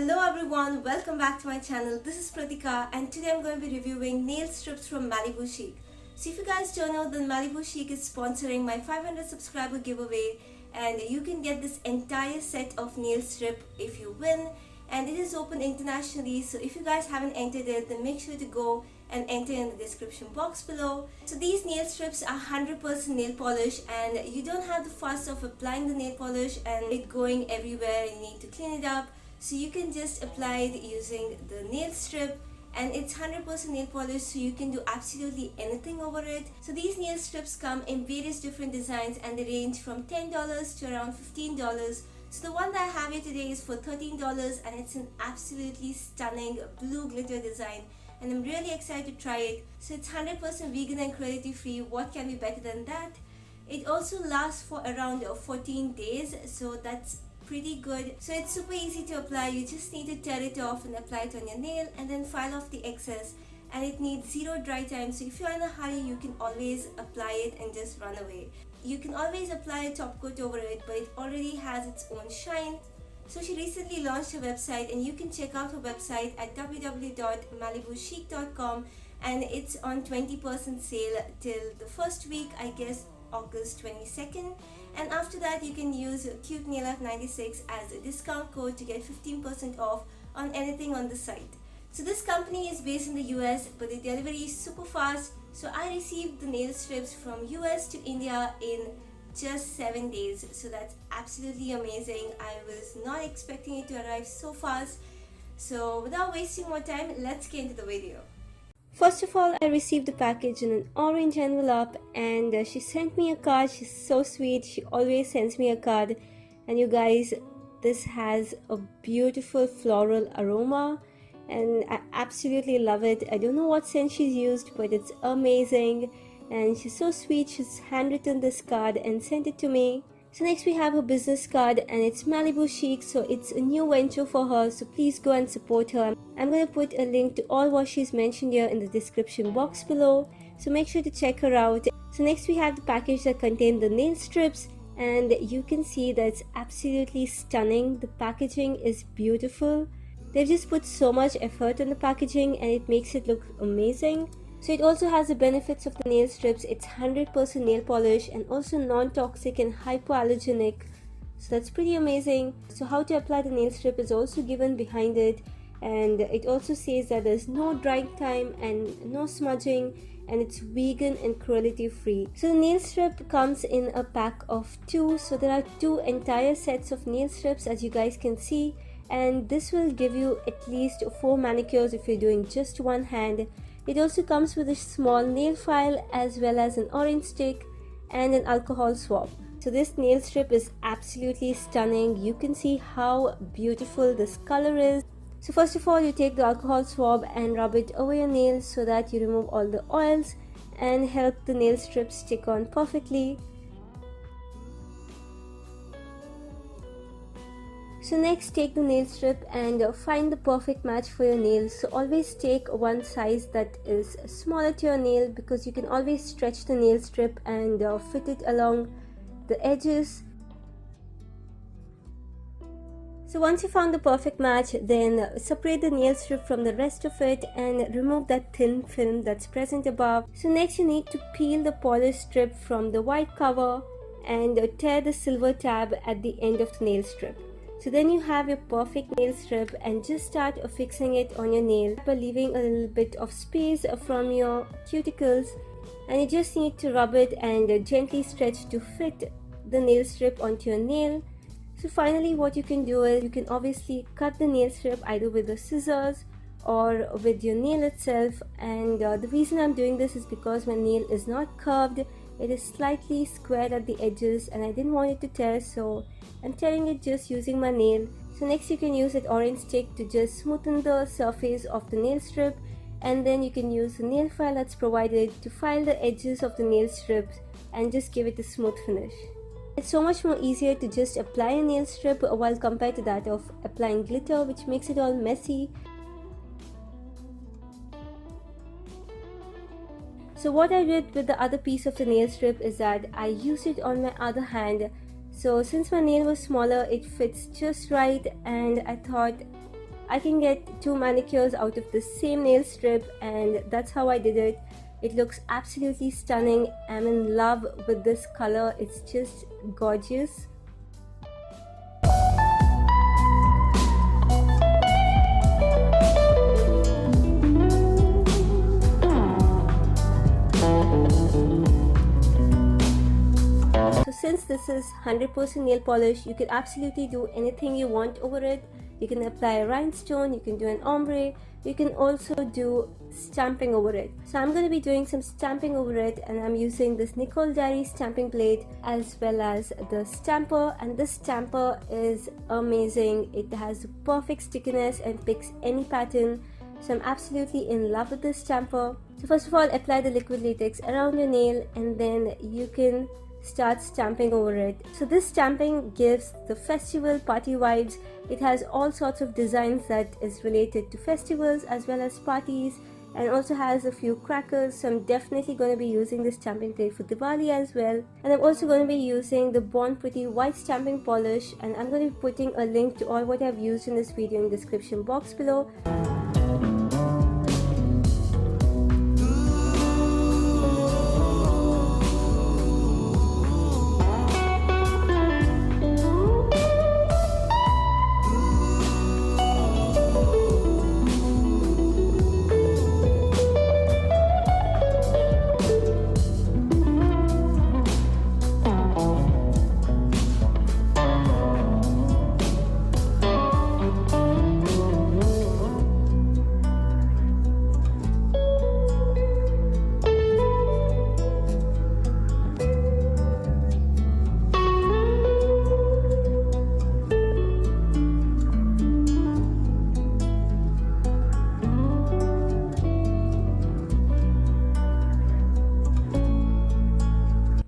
Hello everyone, welcome back to my channel. This is Pratika and today I'm going to be reviewing nail strips from Malibu Chique. So if you guys don't know, then Malibu Chique is sponsoring my 500 subscriber giveaway and you can get this entire set of nail strip if you win, and it is open internationally. So if you guys haven't entered it, then make sure to go and enter in the description box below. So these nail strips are 100% nail polish and you don't have the fuss of applying the nail polish and it going everywhere and you need to clean it up. So you can just apply it using the nail strip, and it's 100% nail polish, so you can do absolutely anything over it. So these nail strips come in various different designs and they range from $10 to around $15. So the one that I have here today is for $13 and it's an absolutely stunning blue glitter design and I'm really excited to try it. So it's 100% vegan and cruelty free. What can be better than that? It also lasts for around 14 days, so that's pretty good. So it's super easy to apply. You just need to tear it off and apply it on your nail and then file off the excess, and it needs zero dry time. So if you're in a hurry, you can always apply it and just run away. You can always apply a top coat over it, but it already has its own shine. So she recently launched her website and you can check out her website at www.malibuchique.com, and it's on 20% sale till the first week, I guess August 22nd, and after that you can use cute Nailart 96 as a discount code to get 15% off on anything on the site. So this company is based in the US, but the delivery is super fast. So I received the nail strips from US to India in just 7 days, so that's absolutely amazing. I was not expecting it to arrive so fast. So without wasting more time, let's get into the video. First of all, I received the package in an orange envelope and she sent me a card. She's so sweet. She always sends me a card. And you guys, this has a beautiful floral aroma and I absolutely love it. I don't know what scent she's used, but it's amazing. And she's so sweet. She's handwritten this card and sent it to me. So next we have her business card and it's Malibu Chique, so it's a new venture for her, so please go and support her. I'm going to put a link to all what she's mentioned here in the description box below, so make sure to check her out. So next we have the package that contains the nail strips, and you can see that it's absolutely stunning. The packaging is beautiful. They've just put so much effort in the packaging and it makes it look amazing. So it also has the benefits of the nail strips. It's 100% nail polish and also non-toxic and hypoallergenic. So that's pretty amazing. So how to apply the nail strip is also given behind it, and it also says that there's no drying time and no smudging, and it's vegan and cruelty free. So the nail strip comes in a pack of 2. So there are 2 entire sets of nail strips, as you guys can see, and this will give you at least 4 manicures if you're doing just one hand. It also comes with a small nail file as well as an orange stick and an alcohol swab. So this nail strip is absolutely stunning. You can see how beautiful this color is. So first of all, you take the alcohol swab and rub it over your nails so that you remove all the oils and help the nail strip stick on perfectly. So next, take the nail strip and find the perfect match for your nails. So always take one size that is smaller to your nail, because you can always stretch the nail strip and fit it along the edges. So once you found the perfect match, then separate the nail strip from the rest of it and remove that thin film that's present above. So next you need to peel the polished strip from the white cover and tear the silver tab at the end of the nail strip. So then you have your perfect nail strip, and just start affixing it on your nail by leaving a little bit of space from your cuticles, and you just need to rub it and gently stretch to fit the nail strip onto your nail. So finally what you can do is you can obviously cut the nail strip either with the scissors or with your nail itself, and the reason I'm doing this is because my nail is not curved. It is slightly squared at the edges and I didn't want it to tear, so I'm tearing it just using my nail. So next you can use that orange stick to just smoothen the surface of the nail strip, and then you can use the nail file that's provided to file the edges of the nail strips and just give it a smooth finish. It's so much more easier to just apply a nail strip while compared to that of applying glitter, which makes it all messy. So what I did with the other piece of the nail strip is that I used it on my other hand So since my nail was smaller, it fits just right, and I thought I can get 2 manicures out of the same nail strip, and that's how I did it. It looks absolutely stunning. I'm in love with this color. It's just gorgeous. So since this is 100% nail polish, you can absolutely do anything you want over it. You can apply a rhinestone, you can do an ombre, you can also do stamping over it. So I'm going to be doing some stamping over it, and I'm using this Nicole Diary stamping plate as well as the stamper, and this stamper is amazing. It has perfect stickiness and picks any pattern. So I'm absolutely in love with this stamper. So first of all, apply the liquid latex around your nail, and then you can start stamping over it. So this stamping gives the festival party vibes. It has all sorts of designs that is related to festivals as well as parties, and also has a few crackers. So I'm definitely going to be using this stamping plate for Diwali as well. And I'm also going to be using the Born Pretty white stamping polish, and I'm going to be putting a link to all what I've used in this video in the description box below.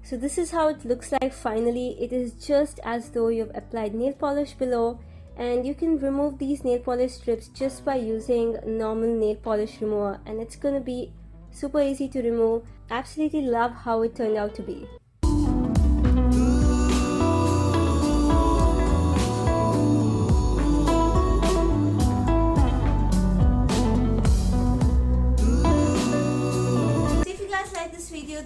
So this is how it looks like finally. It is just as though you've applied nail polish below, and you can remove these nail polish strips just by using normal nail polish remover, and it's gonna be super easy to remove. Absolutely love how it turned out to be.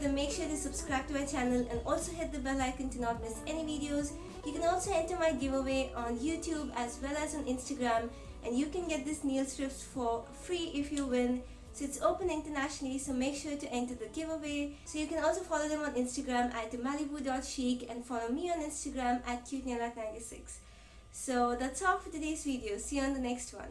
Then make sure to subscribe to our channel and also hit the bell icon to not miss any videos. You can also enter my giveaway on YouTube as well as on Instagram, and you can get this nail strips for free if you win. So it's open internationally, so make sure to enter the giveaway. So you can also follow them on Instagram at malibu.chique and follow me on Instagram at cutenailart96. So that's all for today's video. See you on the next one.